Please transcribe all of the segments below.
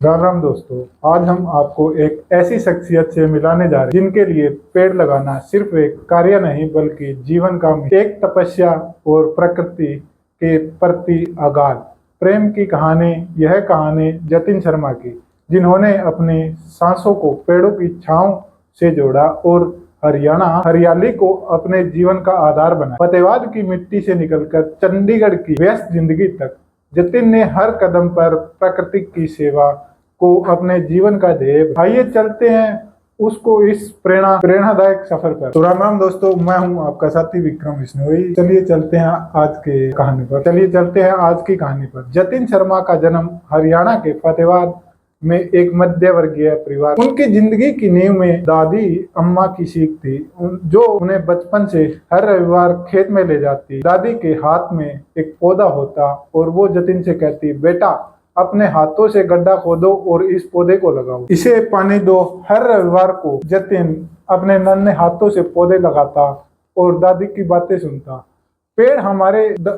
राम राम दोस्तों। आज हम आपको एक ऐसी शख्सियत से मिलाने जा रहे हैं जिनके लिए पेड़ लगाना सिर्फ एक कार्य नहीं बल्कि जीवन का एक तपस्या और प्रकृति के प्रति अगाध प्रेम की कहानी। यह कहानी जतिन शर्मा की, जिन्होंने अपनी सांसों को पेड़ों की छांव से जोड़ा और हरियाली को अपने जीवन का आधार बना। फतेहाबाद की मिट्टी से निकलकर चंडीगढ़ की व्यस्त जिंदगी तक जतिन ने हर कदम पर प्रकृति की सेवा को अपने जीवन का ध्येय बनाया। आइए चलते हैं उसको इस प्रेरणादायक सफर पर। तो राम राम दोस्तों, मैं हूं आपका साथी विक्रम विष्णोई। चलिए चलते हैं आज की कहानी पर। जतिन शर्मा का जन्म हरियाणा के फतेहाबाद में एक मध्य वर्गीय परिवार। उनकी जिंदगी की नींव में दादी अम्मा की सीख थी, जो उन्हें बचपन से हर रविवार खेत में ले जाती। दादी के हाथ में एक पौधा होता और वो जतिन से कहती, बेटा अपने हाथों से गड्ढा खोदो और इस पौधे को लगाओ, इसे पानी दो। हर रविवार को जतिन अपने नन्हे हाथों से पौधे लगाता और दादी की बातें सुनता।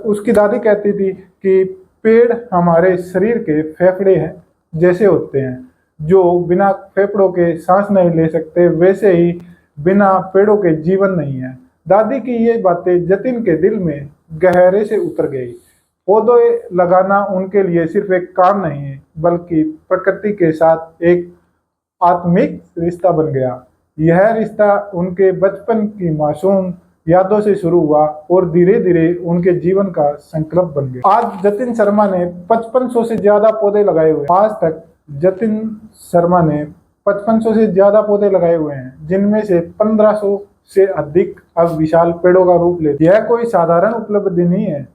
उसकी दादी कहती थी कि पेड़ हमारे शरीर के फेफड़े हैं जैसे होते हैं, जो बिना फेफड़ों के सांस नहीं ले सकते, वैसे ही बिना पेड़ों के जीवन नहीं है। दादी की ये बातें जतिन के दिल में गहरे से उतर गई। पौधे लगाना उनके लिए सिर्फ एक काम नहीं है बल्कि प्रकृति के साथ एक आत्मिक रिश्ता बन गया। यह रिश्ता उनके बचपन की मासूम यादों से शुरू हुआ और धीरे धीरे उनके जीवन का संकल्प बन गया। आज जतिन शर्मा ने 5500 से ज्यादा पौधे लगाए हुए। आज तक जतिन शर्मा ने 5500 से ज्यादा पौधे लगाए हुए हैं, जिनमें से 1500 से अधिक अब विशाल पेड़ों का रूप लेते। यह कोई साधारण उपलब्धि नहीं है।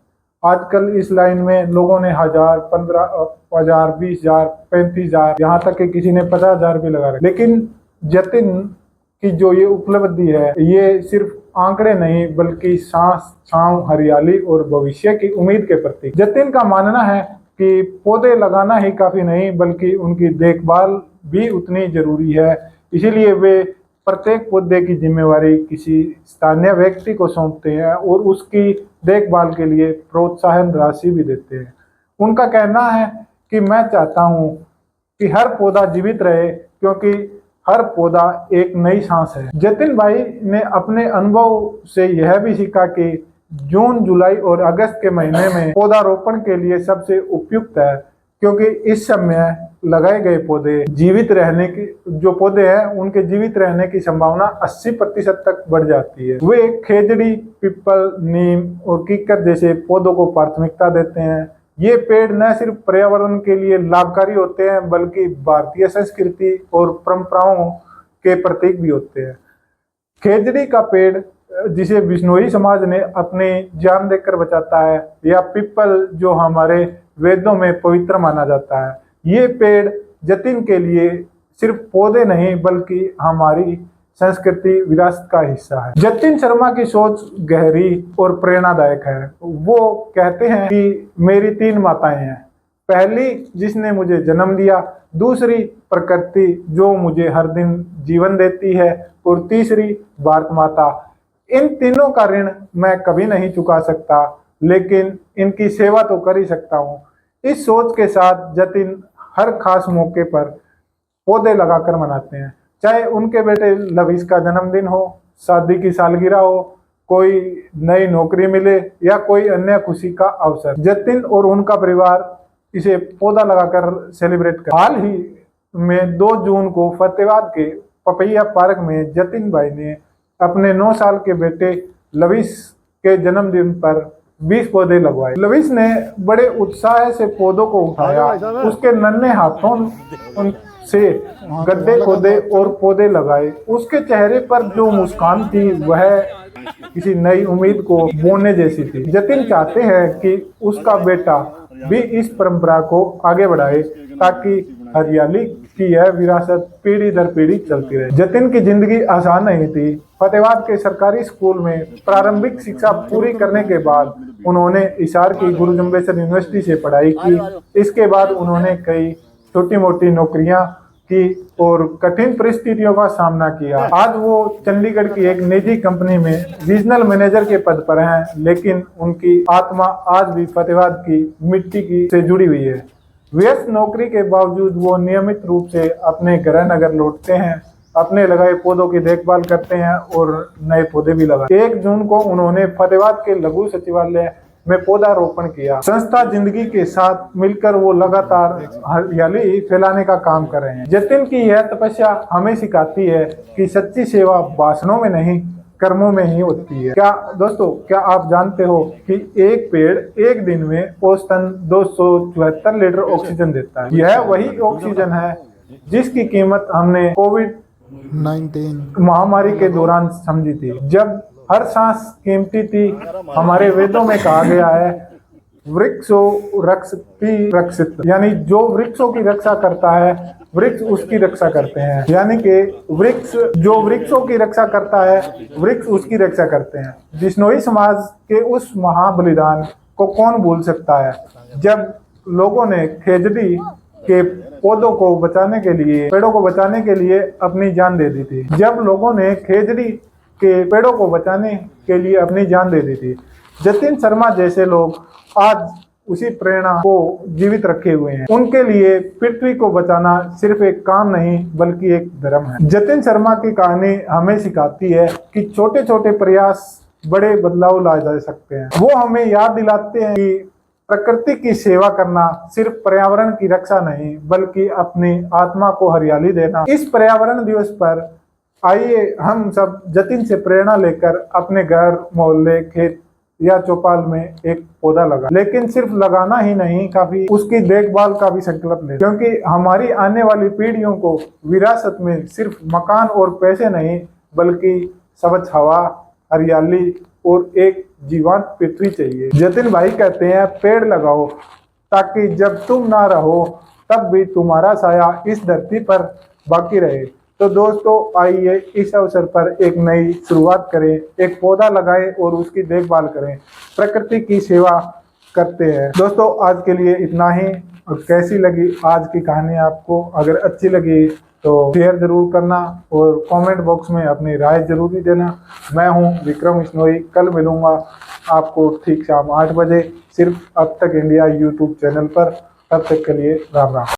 आजकल इस लाइन में लोगों ने 1000, 15,000, 20,000, 35,000, यहाँ तक कि किसी ने 50,000 भी लगा रखे। लेकिन जतिन की जो ये उपलब्धि है, ये सिर्फ आंकड़े नहीं बल्कि सांस, छांव, हरियाली और भविष्य की उम्मीद के प्रतीक। जतिन का मानना है कि पौधे लगाना ही काफी नहीं बल्कि उनकी देखभाल भी उतनी जरूरी है। इसीलिए वे प्रत्येक पौधे की जिम्मेवारी किसी स्थानीय व्यक्ति को सौंपते हैं और उसकी देखभाल के लिए प्रोत्साहन राशि भी देते हैं। उनका कहना है कि मैं चाहता हूं कि हर पौधा जीवित रहे, क्योंकि हर पौधा एक नई सांस है। जतिन भाई ने अपने अनुभव से यह भी सीखा कि जून, जुलाई और अगस्त के महीने में पौधारोपण के लिए सबसे उपयुक्त है, क्योंकि इस समय लगाए गए पौधे जो पौधे हैं उनके जीवित रहने की संभावना 80% तक बढ़ जाती है। वे खेजड़ी, पीपल, नीम और कीकर जैसे पौधों को प्राथमिकता देते हैं। ये पेड़ न सिर्फ पर्यावरण के लिए लाभकारी होते हैं बल्कि भारतीय संस्कृति और परंपराओं के प्रतीक भी होते हैं। खेजड़ी का पेड़, जिसे बिश्नोई समाज ने अपनी जान देकर बचाता है, या पीपल जो हमारे वेदों में पवित्र माना जाता है, ये पेड़ जतिन के लिए सिर्फ पौधे नहीं बल्कि हमारी संस्कृति विरासत का हिस्सा है। जतिन शर्मा की सोच गहरी और प्रेरणादायक है। वो कहते हैं कि मेरी 3 माताएं हैं। पहली जिसने मुझे जन्म दिया, दूसरी प्रकृति जो मुझे हर दिन जीवन देती है, और तीसरी भारत माता। इन तीनों का ऋण मैं कभी नहीं चुका सकता, लेकिन इनकी सेवा तो कर ही सकता हूँ। इस सोच के साथ जतिन हर खास मौके पर पौधे लगाकर मनाते हैं, चाहे उनके बेटे लविश का जन्मदिन हो, शादी की सालगिरह हो, कोई नई नौकरी मिले या कोई अन्य खुशी का अवसर। जतिन और उनका परिवार इसे पौधा लगाकर सेलिब्रेट कर। हाल ही में 2 जून को फतेहाबाद के पपैया पार्क में जतिन भाई ने अपने 9 साल के बेटे लविश के जन्मदिन पर 20 पौधे लगवाए। लविश ने बड़े उत्साह से पौधों को उठाया, उसके नन्हे हाथों से गड्ढे खोदे और पौधे लगाए। उसके चेहरे पर जो मुस्कान थी वह किसी नई उम्मीद को बोने जैसी थी। जतिन चाहते हैं कि उसका बेटा भी इस परंपरा को आगे बढ़ाए, ताकि हरियाली की यह विरासत पीढ़ी दर पीढ़ी चलती रहे। जतिन की जिंदगी आसान नहीं थी। फतेहाबाद के सरकारी स्कूल में प्रारंभिक शिक्षा पूरी करने के बाद उन्होंने हिसार की गुरु जम्बेश्वर यूनिवर्सिटी से पढ़ाई की। इसके बाद उन्होंने कई छोटी मोटी नौकरियां की और कठिन परिस्थितियों का सामना किया। आज वो चंडीगढ़ की एक निजी कंपनी में रीजनल मैनेजर के पद पर हैं, लेकिन उनकी आत्मा आज भी फतेहाबाद की मिट्टी की से जुड़ी हुई है। व्यस्त नौकरी के बावजूद वो नियमित रूप से अपने गृह नगर लौटते हैं, अपने लगाए पौधों की देखभाल करते हैं और नए पौधे भी लगाए। 1 जून को उन्होंने फतेहाबाद के लघु सचिवालय में पौधारोपण किया। संस्था जिंदगी के साथ मिलकर वो लगातार हरियाली फैलाने का काम कर रहे हैं। जतिन की यह तपस्या हमें सिखाती है कि सच्ची सेवा भाषणों में नहीं, कर्मों में ही होती है। क्या दोस्तों, क्या आप जानते हो कि एक पेड़ एक दिन में औसतन 274 लीटर ऑक्सीजन देता है। यह वही ऑक्सीजन है जिसकी कीमत हमने कोविड-19 महामारी के दौरान समझी थी, जब हर सांस कीमती थी। हमारे वेदों में कहा गया है, वृक्षो रक्षति रक्षित, यानी जो वृक्षों की रक्षा करता है वृक्ष उसकी रक्षा करते हैं। यानी कि वृक्ष जो वृक्षों की रक्षा करता है वृक्ष उसकी रक्षा करते हैं। बिश्नोई समाज के उस महाबलिदान को कौन भूल सकता है, जब लोगों ने खेजड़ी के पौधों को बचाने के लिए, पेड़ों को बचाने के लिए अपनी जान दे दी थी। जब लोगों ने खेजड़ी के पेड़ों को बचाने के लिए अपनी जान दे दी थी। जतिन शर्मा जैसे लोग आज उसी प्रेरणा को जीवित रखे हुए हैं। उनके लिए पृथ्वी को बचाना सिर्फ एक काम नहीं बल्कि एक धर्म है। जतिन शर्मा की कहानी हमें सिखाती है कि छोटे छोटे प्रयास बड़े बदलाव ला जा सकते हैं। वो हमें याद दिलाते हैं कि प्रकृति की सेवा करना सिर्फ पर्यावरण की रक्षा नहीं बल्कि अपनी आत्मा को हरियाली देना। इस पर्यावरण दिवस पर आइए हम सब जतिन से प्रेरणा लेकर अपने घर, मोहल्ले, खेत या चौपाल में एक पौधा लगा। लेकिन सिर्फ लगाना ही नहीं, काफी उसकी देखभाल का भी संकल्प ले, क्योंकि हमारी आने वाली पीढ़ियों को विरासत में सिर्फ मकान और पैसे नहीं बल्कि स्वच्छ हवा, हरियाली और एक जीवंत पृथ्वी चाहिए। जतिन भाई कहते हैं, पेड़ लगाओ ताकि जब तुम ना रहो तब भी तुम्हारा साया इस धरती पर बाकी रहे। तो दोस्तों, आइए इस अवसर पर एक नई शुरुआत करें, एक पौधा लगाएं और उसकी देखभाल करें, प्रकृति की सेवा करते हैं। दोस्तों, आज के लिए इतना ही। और कैसी लगी आज की कहानी आपको? अगर अच्छी लगी तो शेयर जरूर करना और कमेंट बॉक्स में अपनी राय जरूर भी देना। मैं हूं विक्रम बिश्नोई, कल मिलूंगा आपको ठीक शाम 8 बजे सिर्फ अब तक इंडिया यूट्यूब चैनल पर। तब तक के लिए राम राम।